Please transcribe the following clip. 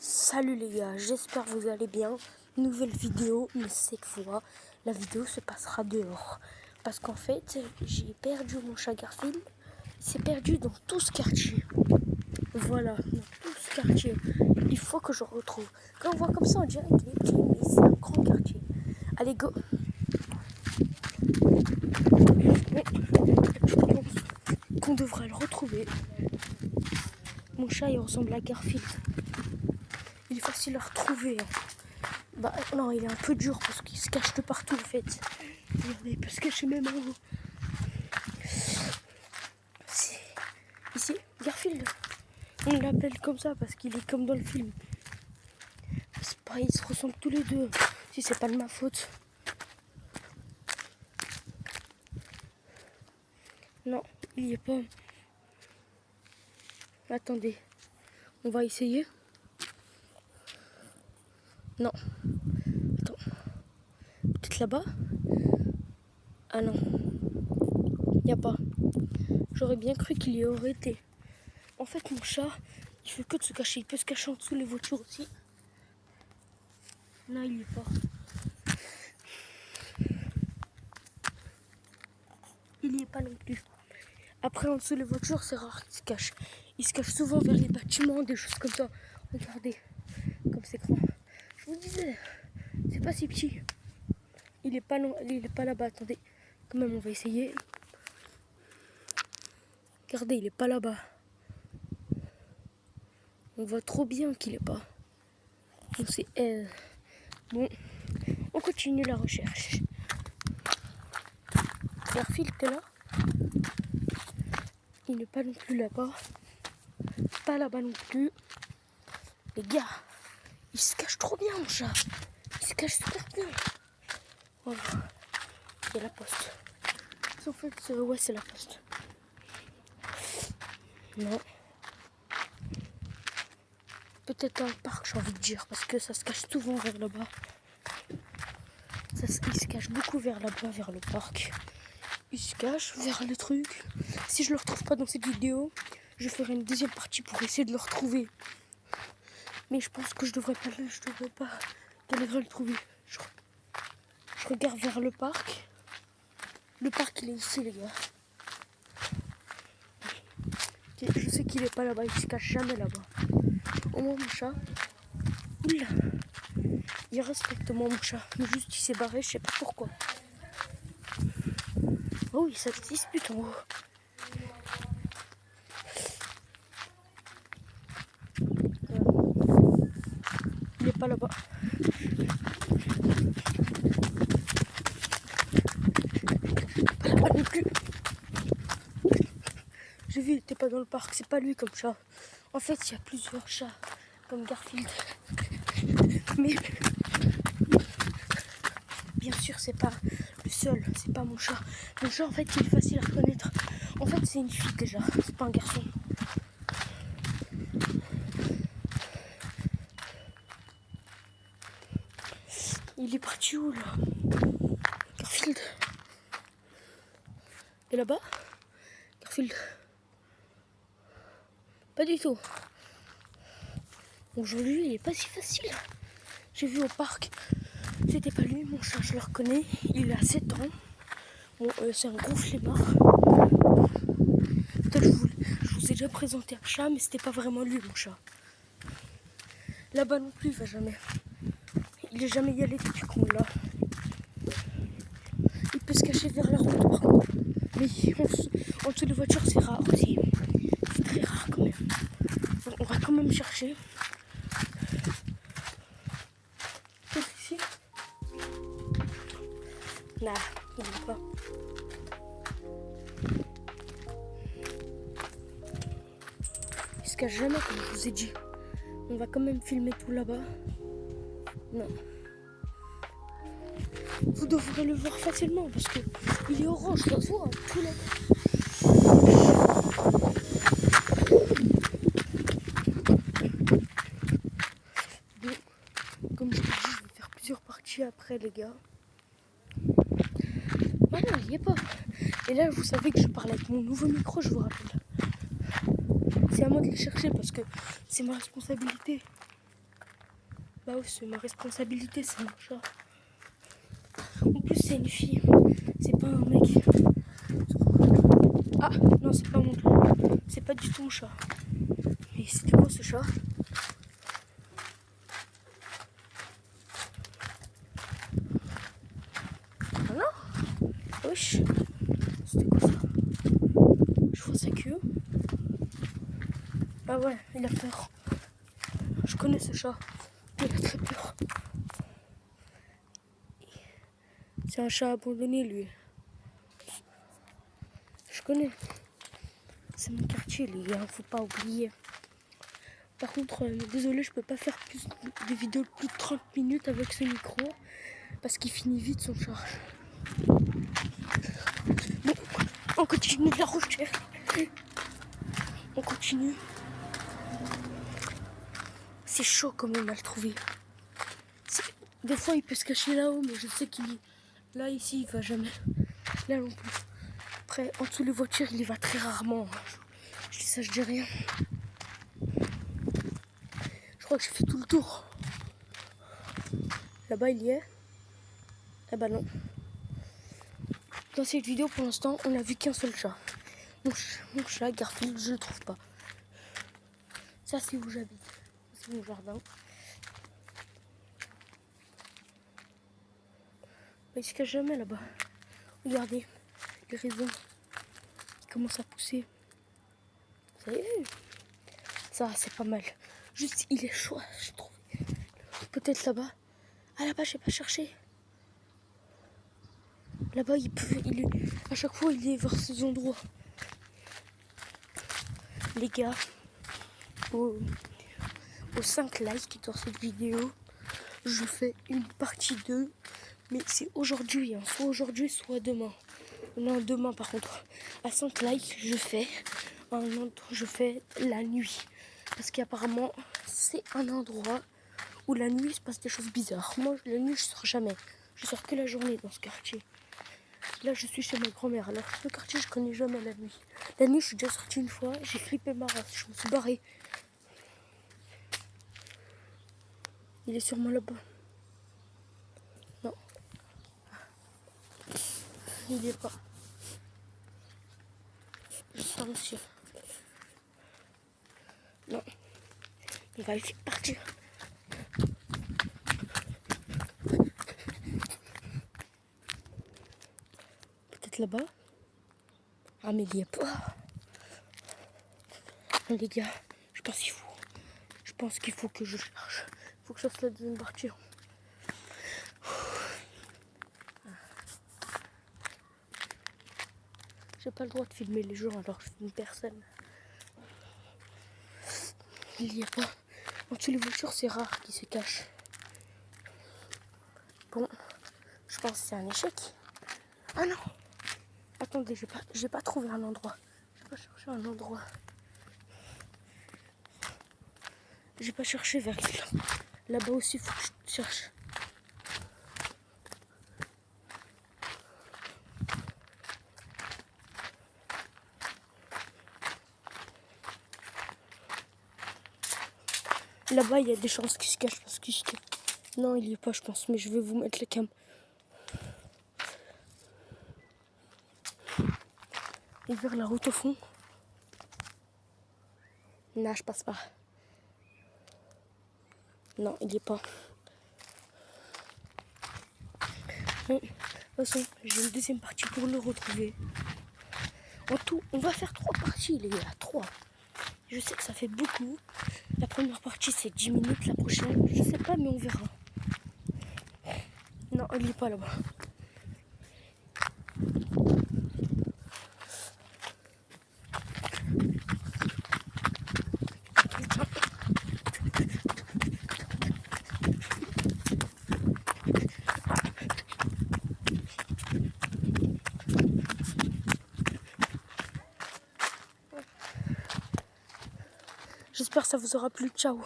Salut les gars, j'espère que vous allez bien. Nouvelle vidéo, mais cette fois, la vidéo se passera dehors. Parce qu'en fait, j'ai perdu mon chat Garfield. Il s'est perdu dans tout ce quartier. Voilà, dans tout ce quartier. Il faut que je le retrouve. Quand on voit comme ça, on dirait qu'il est petit, mais c'est un grand quartier. Allez, go. Je pense qu'on devrait le retrouver. Mon chat, il ressemble à Garfield. Il est facile à retrouver. Bah non, il est un peu dur parce qu'il se cache de partout en fait. Regardez, il peut se cacher même en haut. Ici, Garfield. On l'appelle comme ça parce qu'il est comme dans le film. C'est pareil, ils se ressemblent tous les deux. Si c'est pas de ma faute. Non, il y est pas. Attendez, on va essayer. Non. Attends. Peut-être là-bas. Ah non. Il n'y a pas. J'aurais bien cru qu'il y aurait été. En fait, mon chat, il fait que de se cacher. Il peut se cacher en dessous les voitures aussi. Là, il n'y est pas. Il n'y est pas non plus. Après, en dessous les voitures, c'est rare qu'il se cache. Il se cache souvent vers les bâtiments, des choses comme ça. Regardez, comme c'est grand. Je vous disais, c'est pas si petit. Il est pas non, il est pas là-bas. Attendez, quand même, on va essayer. Regardez, il est pas là-bas. On voit trop bien qu'il est pas. Donc c'est elle. Bon, on continue la recherche. Garfield, t'es là? Il n'est pas non plus là-bas. Pas là-bas non plus. Les gars, il se cache trop bien, mon chat. Il se cache super bien. Voilà. Il y a la poste. En fait, ouais, c'est la poste. Non. Peut-être un parc, j'ai envie de dire, parce que ça se cache souvent vers là-bas. Il se cache beaucoup vers là-bas, vers le parc. Il se cache vers le truc. Si je le retrouve pas dans cette vidéo, je ferai une deuxième partie pour essayer de le retrouver. Mais je pense que je devrais pas galérer à le trouver. Je regarde vers le parc. Le parc, il est ici, les gars. Je sais qu'il est pas là-bas, il se cache jamais là-bas. Au moins, mon chat. Oula. Il respecte moi, mon chat. Mais juste, il s'est barré, je sais pas pourquoi. Oh oui, ça se dispute en haut. Il est pas là-bas. Pas là-bas non plus. J'ai vu, il était pas dans le parc. C'est pas lui comme chat. En fait, il y a plusieurs chats comme Garfield. Mais bien sûr, c'est pas le seul. C'est pas mon chat. Mon chat, en fait, il est facile à reconnaître. En fait, c'est une fille déjà. C'est pas un garçon. Il est parti où là? Garfield. Et là-bas? Garfield. Pas du tout. Aujourd'hui, il est pas si facile. J'ai vu au parc. C'était pas lui, mon chat, je le reconnais. Il a 7 ans. Bon, c'est un gros flemmard. Peut-être je vous ai déjà présenté un chat, mais c'était pas vraiment lui, mon chat. Là-bas non plus, il va jamais. Il est jamais y allé depuis qu'on l'a. Il peut se cacher vers la route, par contre. Mais en dessous des voitures, c'est rare aussi. C'est très rare quand même. Donc, on va quand même chercher. Qu'est-ce ici? Nah, il n'est pas. Il se cache jamais, comme je vous ai dit. On va quand même filmer tout là-bas. Non. Vous devrez le voir facilement parce que il est orange, ça se voit tout là-bas. Bon, comme je vous dis, je vais faire plusieurs parties après, les gars. Ah non, il n'y est pas. Et là, vous savez que je parle avec mon nouveau micro, je vous rappelle. C'est à moi de les chercher parce que c'est ma responsabilité. Bah oui, c'est ma responsabilité, c'est mon chat. En plus, c'est une fille, c'est pas un mec. Ah, non, c'est pas mon chat. C'est pas du tout mon chat. Mais c'était quoi ce chat? Ah non? Wesh. C'était quoi ça? Je vois sa queue. Ah ouais, il a peur. Je connais ce chat. Il a très peur. C'est un chat abandonné, lui. Je connais. C'est mon quartier, les gars. Faut pas oublier. Par contre, désolé, je peux pas faire plus de vidéos de plus de 30 minutes avec ce micro. Parce qu'il finit vite son charge. Bon, on continue la recherche. On continue. C'est chaud comme on a le trouvé. Des fois, il peut se cacher là-haut, mais je sais qu'il est là, ici, il va jamais. Là non plus. Après, en dessous les voitures, il y va très rarement. Je dis ça, je dis rien. Je crois que j'ai fait tout le tour. Là-bas, il y est. Eh ben non. Dans cette vidéo, pour l'instant, on n'a vu qu'un seul chat. Mon chat, Garfield, je le trouve pas. Ça, c'est où j'habite. C'est mon jardin. Bah, il se cache jamais là-bas. Regardez, les raisins qui commencent à pousser. Vous avez vu? Ça, c'est pas mal. Juste, il est chaud, je trouve. Peut-être là-bas. Ah, là-bas, j'ai pas cherché. Là-bas, il est, à chaque fois, il est vers ces endroits. Les gars, aux 5 likes dans cette vidéo, je fais une partie 2. Mais c'est aujourd'hui, hein. Soit aujourd'hui, soit demain. Non, demain par contre. À 5 likes, je fais la nuit. Parce qu'apparemment, c'est un endroit où la nuit il se passe des choses bizarres. Moi, la nuit, je sors jamais. Je sors que la journée dans ce quartier. Là, je suis chez ma grand-mère. Alors, ce quartier, je connais jamais la nuit. La nuit, je suis déjà sortie une fois. J'ai flippé ma race. Je me suis barrée. Il est sûrement là-bas. Non. Il n'y est pas. Je suis pas monsieur. Non. Il va vite partir. Peut-être là-bas. Ah, mais il n'y est pas. Non, les gars, je pense qu'il faut que je cherche. Il faut que je fasse la deuxième partie. J'ai pas le droit de filmer les gens alors que je filme personne. Il n'y a pas. En dessous les voitures, c'est rare qu'ils se cachent. Bon, je pense que c'est un échec. Ah non! Attendez, j'ai pas trouvé un endroit. J'ai pas cherché un endroit. J'ai pas cherché vers là. Là-bas aussi, il faut que je cherche. Là-bas, il y a des chances qu'il se cache parce qu'il se cache. Non, il y est pas, je pense, mais je vais vous mettre les cam. Et vers la route au fond. Non, je passe pas. Non, il y est pas. De toute façon, j'ai une deuxième partie pour le retrouver. En tout, on va faire 3 parties, les gars. 3. Je sais que ça fait beaucoup. La première partie, c'est 10 minutes. La prochaine, je sais pas, mais on verra. Non, il n'est pas là-bas. J'espère que ça vous aura plu. Ciao.